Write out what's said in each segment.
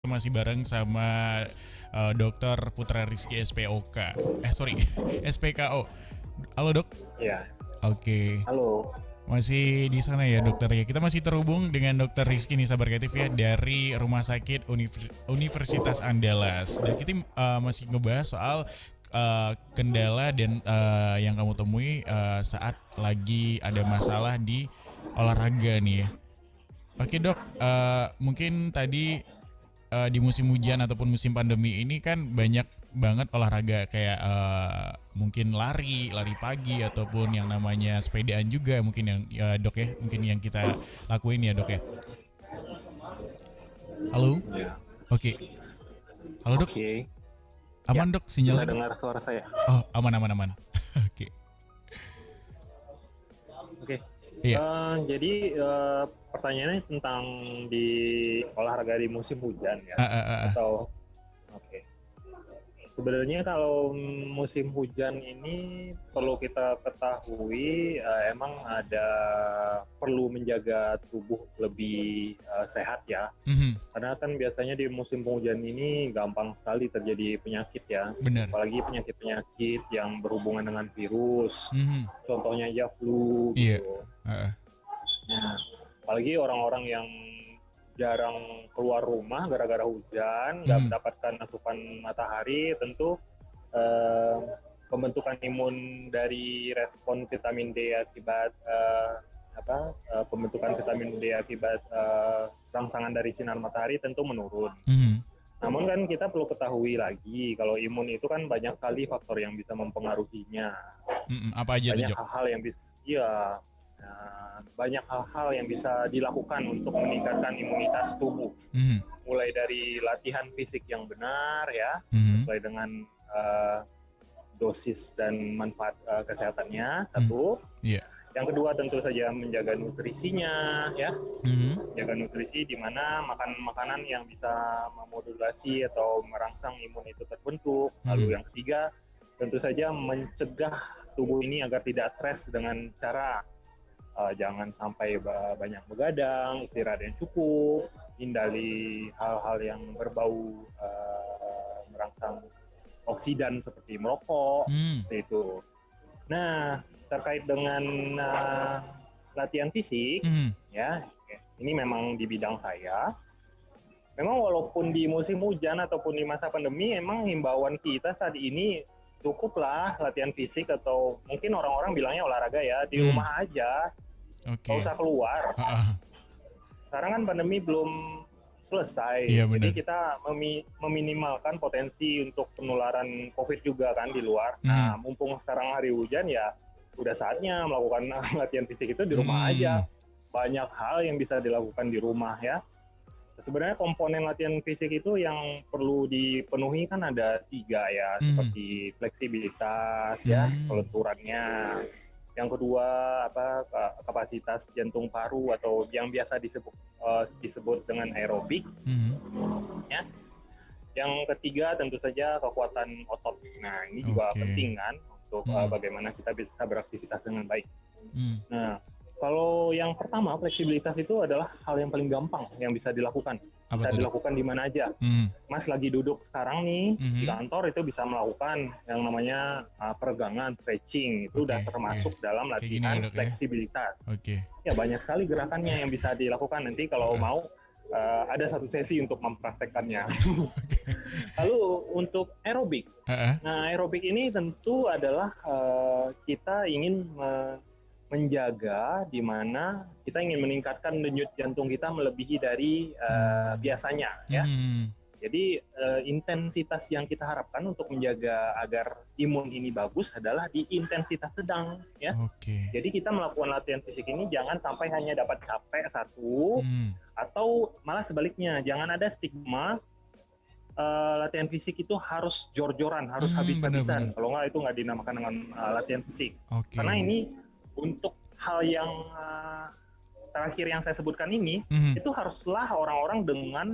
masih bareng sama Dokter Putra Rizky SPOK. SPKO. Halo dok. Iya, Oke. halo. Masih di sana ya dokter ya. Kita masih terhubung dengan Dokter Rizky nih sahabat kreatif ya dari Rumah Sakit Universitas Andalas. Dan kita masih ngebahas soal kendala dan yang kamu temui saat lagi ada masalah di olahraga nih ya. Oke dok, mungkin tadi di musim hujan ataupun musim pandemi ini kan banyak banget olahraga kayak mungkin lari pagi ataupun yang namanya sepedaan juga mungkin yang dok ya, mungkin yang kita lakuin ya dok ya. Halo, Ya. oke. Halo dok, Oke. aman Ya, dok sinyalnya bisa dok? dengar suara saya? Oh aman. Oke, Oke. iya. Jadi pertanyaannya tentang di olahraga di musim hujan ya? Atau oke. Sebenarnya kalau musim hujan ini perlu kita ketahui emang ada perlu menjaga tubuh lebih sehat ya. Mhm, Karena kan biasanya di musim penghujan ini gampang sekali terjadi penyakit ya. benar. Apalagi penyakit-penyakit yang berhubungan dengan virus. Mhm, Contohnya aja flu iya. gitu. Heeh. Nah, apalagi orang-orang yang jarang keluar rumah gara-gara hujan, nggak Mhm, mendapatkan asupan matahari, tentu eh, pembentukan imun dari respon vitamin D akibat pembentukan vitamin D akibat rangsangan dari sinar matahari tentu menurun. mhm, Namun kan kita perlu ketahui lagi kalau imun itu kan banyak kali faktor yang bisa mempengaruhinya. Apa aja tuh Banyak Jok? hal-hal yang bisa, ya, banyak hal-hal yang bisa dilakukan untuk meningkatkan imunitas tubuh. Mhm, Mulai dari latihan fisik yang benar ya, mhm, sesuai dengan dosis dan manfaat kesehatannya. mhm, Satu. iya. Yang kedua tentu saja menjaga nutrisinya ya. Mhm, Jaga nutrisi di mana makan makanan yang bisa memodulasi atau merangsang imun itu terbentuk. mhm, Lalu yang ketiga tentu saja mencegah tubuh ini agar tidak stres dengan cara jangan sampai banyak begadang, istirahat yang cukup, hindari hal-hal yang berbau merangsang oksidan seperti merokok, mhm, seperti itu. Nah, terkait dengan latihan fisik, mhm, ya, ini memang di bidang saya. Memang walaupun di musim hujan ataupun di masa pandemi, emang himbauan kita saat ini cukuplah latihan fisik atau mungkin orang-orang bilangnya olahraga ya, di mhm, rumah aja, nggak oke. usah keluar. Heeh, Sekarang kan pandemi belum iya selesai, jadi benar. kita meminimalkan potensi untuk penularan COVID juga kan di luar. Nah, Mhm, mumpung sekarang hari hujan ya, udah saatnya melakukan latihan fisik itu di rumah mhm, aja. Banyak hal yang bisa dilakukan di rumah ya. Sebenarnya komponen latihan fisik itu yang perlu dipenuhi kan ada 3 ya, mhm, seperti fleksibilitas ya, mhm, kelenturannya. Yang kedua kapasitas jantung paru atau yang biasa disebut dengan aerobik mhm, ya. Yang ketiga tentu saja kekuatan otot. Nah, ini juga oke. penting kan untuk Mhm, bagaimana kita bisa beraktivitas dengan baik. mhm, Nah, kalau yang pertama, fleksibilitas itu adalah hal yang paling gampang yang bisa dilakukan. apa Bisa tuh Dok? dilakukan di mana aja. Mhm, Mas lagi duduk sekarang nih di mhm, kantor itu bisa melakukan yang namanya peregangan, stretching. Itu oke, udah iya. termasuk dalam Kayak gini ya latihan Dok ya? fleksibilitas. Oke. Ya banyak sekali gerakannya yang bisa dilakukan. Nanti kalau Heeh, mau ada satu sesi untuk mempraktekkannya. oke. Lalu untuk aerobik. Heeh, Nah, aerobik ini tentu adalah kita ingin menjaga di mana kita ingin meningkatkan denyut jantung kita melebihi dari mmm, biasanya ya. mhm, Jadi intensitas yang kita harapkan untuk menjaga agar imun ini bagus adalah di intensitas sedang ya. oke. Jadi kita melakukan latihan fisik ini jangan sampai hanya dapat capek satu, Mhm, atau malah sebaliknya jangan ada stigma latihan fisik itu harus jor-joran, harus bener habis-habisan. bener. Kalau nggak itu nggak dinamakan dengan latihan fisik. Karena Oke. ini untuk hal yang terakhir yang saya sebutkan ini, Mhm, itu haruslah orang-orang dengan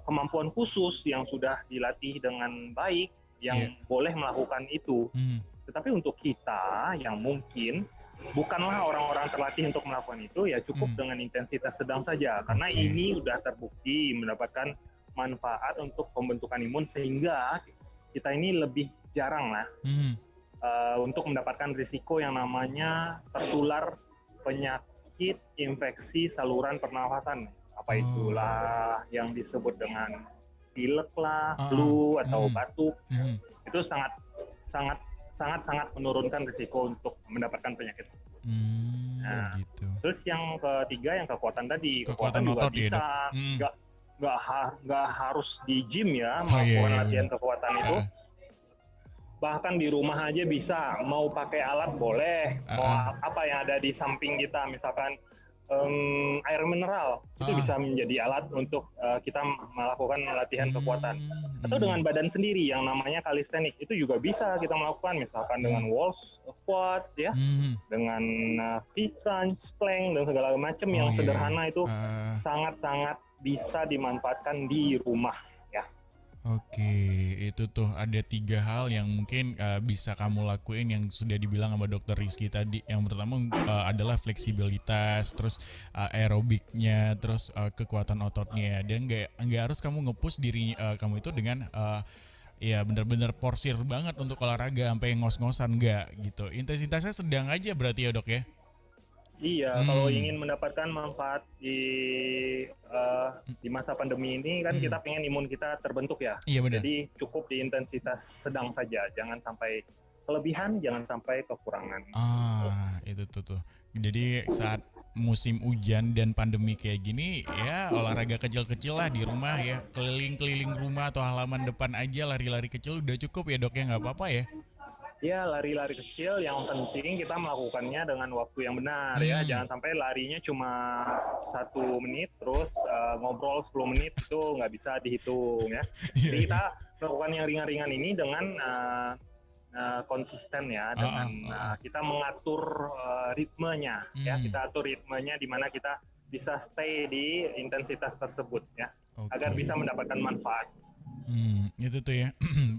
kemampuan khusus yang sudah dilatih dengan baik, iya, yang boleh melakukan itu. mhm, Tetapi untuk kita yang mungkin bukanlah orang-orang terlatih untuk melakukan itu, ya cukup mhm, dengan intensitas sedang saja. Karena oke. ini sudah terbukti mendapatkan manfaat untuk pembentukan imun sehingga kita ini lebih jarang lah untuk mendapatkan risiko yang namanya tertular penyakit infeksi saluran pernafasan. Apa itulah yang disebut dengan pilek lah, flu atau batuk. Itu sangat menurunkan risiko untuk mendapatkan penyakit. Nah, gitu. terus yang ketiga, yang kekuatan tadi, Kekuatan juga otot ya, bisa, Dok? nggak harus di gym ya Oh, melakukan iya, latihan benar. kekuatan itu. Bahkan di rumah aja bisa, mau pakai alat boleh, mau apa yang ada di samping kita, misalkan air mineral, itu bisa menjadi alat untuk kita melakukan latihan kekuatan. Atau dengan badan sendiri yang namanya calisthenics, itu juga bisa kita melakukan, misalkan dengan wall squat ya, dengan free crunch, plank dan segala macam yang sederhana itu sangat-sangat bisa dimanfaatkan di rumah ya. Oke, itu tuh ada 3 hal yang mungkin bisa kamu lakuin yang sudah dibilang sama Dokter Rizky tadi. Yang pertama adalah fleksibilitas, terus aerobiknya, terus kekuatan ototnya. Dan nggak harus kamu nge-push diri kamu itu dengan ya benar-benar porsir banget untuk olahraga sampai ngos-ngosan, nggak gitu. Intensitasnya sedang aja berarti ya, Dok ya? Iya, kalau ingin mendapatkan manfaat di masa pandemi ini kan kita pengen imun kita terbentuk ya. Iya, benar. Jadi cukup di intensitas sedang saja, jangan sampai kelebihan, jangan sampai kekurangan. Itu tuh. Jadi saat musim hujan dan pandemi kayak gini, ya olahraga kecil-kecil lah di rumah ya, keliling-keliling rumah atau halaman depan aja, lari-lari kecil udah cukup ya, Dok ya, nggak apa-apa ya? Ya, lari-lari kecil, yang penting kita melakukannya dengan waktu yang benar ya. Jangan sampai larinya cuma 1 menit, terus ngobrol 10 menit, itu nggak bisa dihitung ya. Jadi kita melakukan yang ringan-ringan ini dengan konsisten ya, dengan kita mengatur ritmenya ya. Kita atur ritmenya di mana kita bisa stay di intensitas tersebut ya, agar bisa mendapatkan manfaat. Itu tuh ya.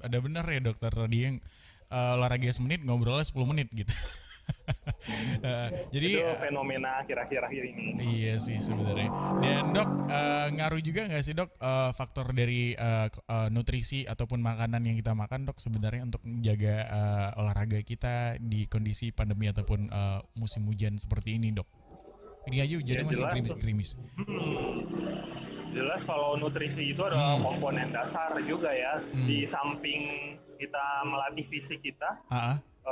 Ada benar ya dokter tadi yang olahraga semenit ngobrolnya 10 menit gitu. Jadi itu fenomena akhir-akhir ini. Iya sih sebenarnya. Dan Dok, ngaruh juga nggak sih Dok faktor dari nutrisi ataupun makanan yang kita makan, Dok, sebenarnya untuk menjaga olahraga kita di kondisi pandemi ataupun musim hujan seperti ini, Dok? Ini aja hujannya masih gerimis-gerimis. Jelas kalau nutrisi itu adalah komponen dasar juga ya. Di samping kita melatih fisik kita,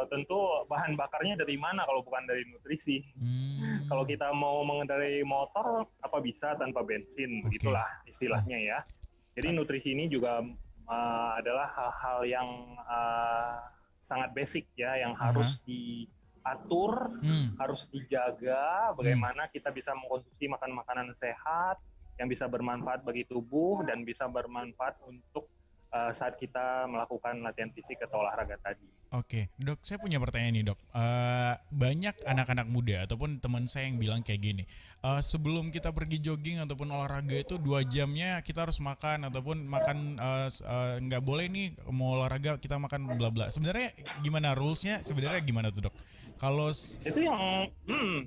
tentu bahan bakarnya dari mana kalau bukan dari nutrisi. Kalau kita mau mengendarai motor, apa bisa tanpa bensin, begitulah istilahnya ya. Jadi nutrisi ini juga adalah hal-hal yang sangat basic ya, yang harus diatur, harus dijaga, bagaimana kita bisa mengkonsumsi makanan sehat, yang bisa bermanfaat bagi tubuh dan bisa bermanfaat untuk saat kita melakukan latihan fisik atau olahraga tadi. Oke, Dok, saya punya pertanyaan nih, Dok. Banyak anak-anak muda ataupun teman saya yang bilang kayak gini, sebelum kita pergi jogging ataupun olahraga itu 2 jamnya kita harus makan ataupun makan nggak boleh nih mau olahraga kita makan bla bla. Sebenarnya gimana rulesnya? Sebenarnya gimana tuh, Dok? Kalau itu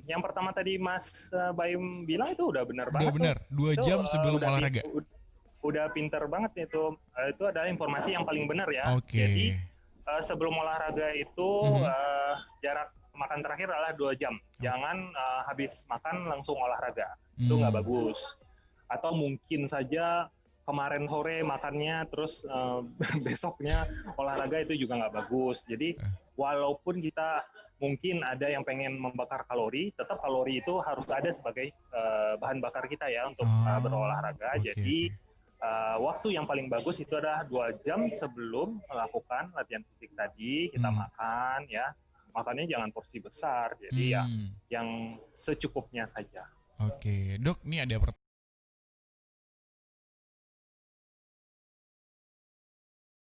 yang pertama tadi Mas Baim bilang itu udah benar banget. Udah benar, 2 jam sebelum olahraga. Udah pinter banget itu adalah informasi yang paling benar ya. Oke. Jadi sebelum olahraga itu jarak makan terakhir adalah 2 jam. Jangan habis makan langsung olahraga. Itu nggak bagus. Atau mungkin saja kemarin sore makannya terus besoknya olahraga, itu juga nggak bagus. Jadi walaupun kita mungkin ada yang pengen membakar kalori, tetap kalori itu harus ada sebagai bahan bakar kita ya untuk berolahraga. Jadi waktu yang paling bagus itu adalah 2 jam sebelum melakukan latihan fisik tadi. Kita makan ya, makannya jangan porsi besar, jadi ya yang secukupnya saja. Oke, Dok, ini ada